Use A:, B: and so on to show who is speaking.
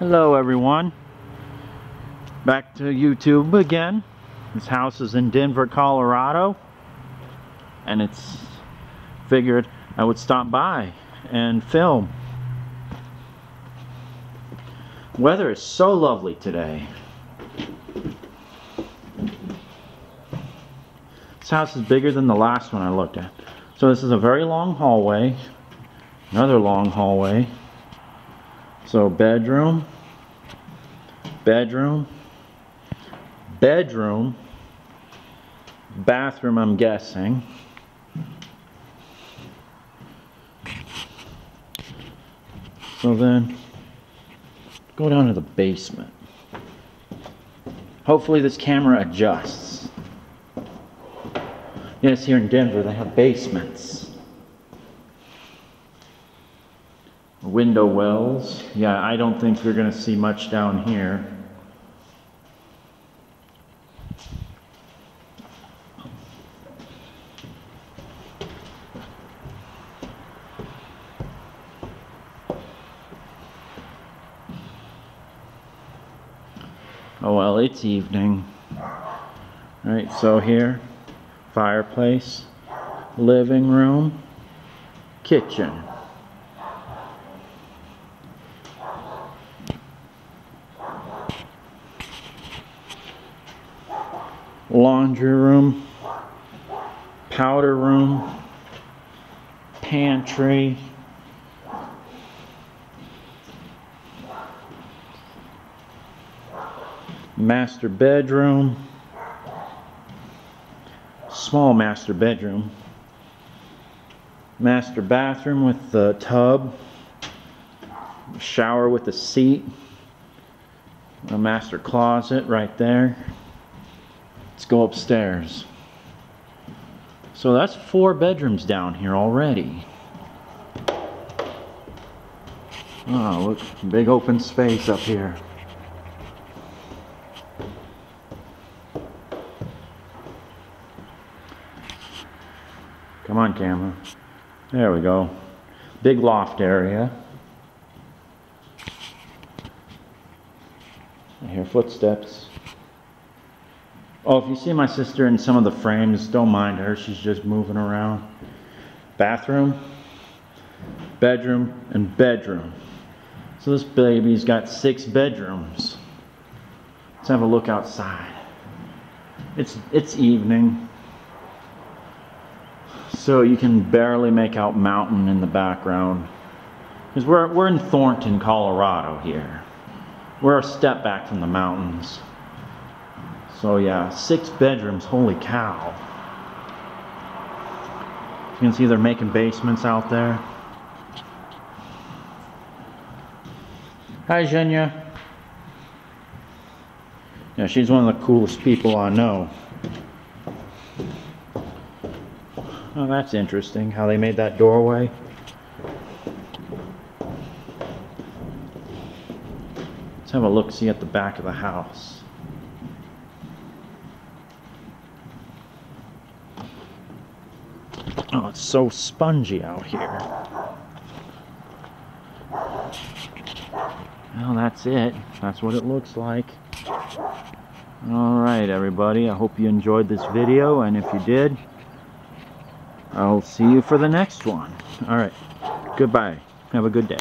A: Hello everyone, back to YouTube again. This house is in Denver, Colorado, and it's figured I would stop by and film. Weather is so lovely today. This house is bigger than the last one I looked at. So this is a very long hallway, another long hallway. So bedroom, bedroom, bedroom, bathroom, I'm guessing. So then, go down to the basement. Hopefully this camera adjusts. Yes, here in Denver they have basements. Window wells. Yeah, I don't think we're going to see much down here. Oh well, it's evening. Alright, so here, fireplace, living room, kitchen. Laundry room, powder room, pantry, master bedroom, small master bedroom, master bathroom with the tub, shower with a seat, a master closet right there. Let's go upstairs. So that's 4 bedrooms down here already. Oh, look, big open space up here. Come on, camera. There we go. Big loft area. I hear footsteps. Oh, if you see my sister in some of the frames, don't mind her. She's just moving around. Bathroom, bedroom, and bedroom. So this baby's got 6 bedrooms. Let's have a look outside. It's evening, so you can barely make out mountain in the background. Because we're in Thornton, Colorado here. We're a step back from the mountains. So yeah, 6 bedrooms, holy cow. You can see they're making basements out there. Hi, Zhenya. Yeah, she's one of the coolest people I know. Oh, that's interesting, how they made that doorway. Let's have a look-see at the back of the house. Oh, it's so spongy out here. Well, that's it. That's what it looks like. Alright, everybody. I hope you enjoyed this video, and if you did, I'll see you for the next one. Alright. Goodbye. Have a good day.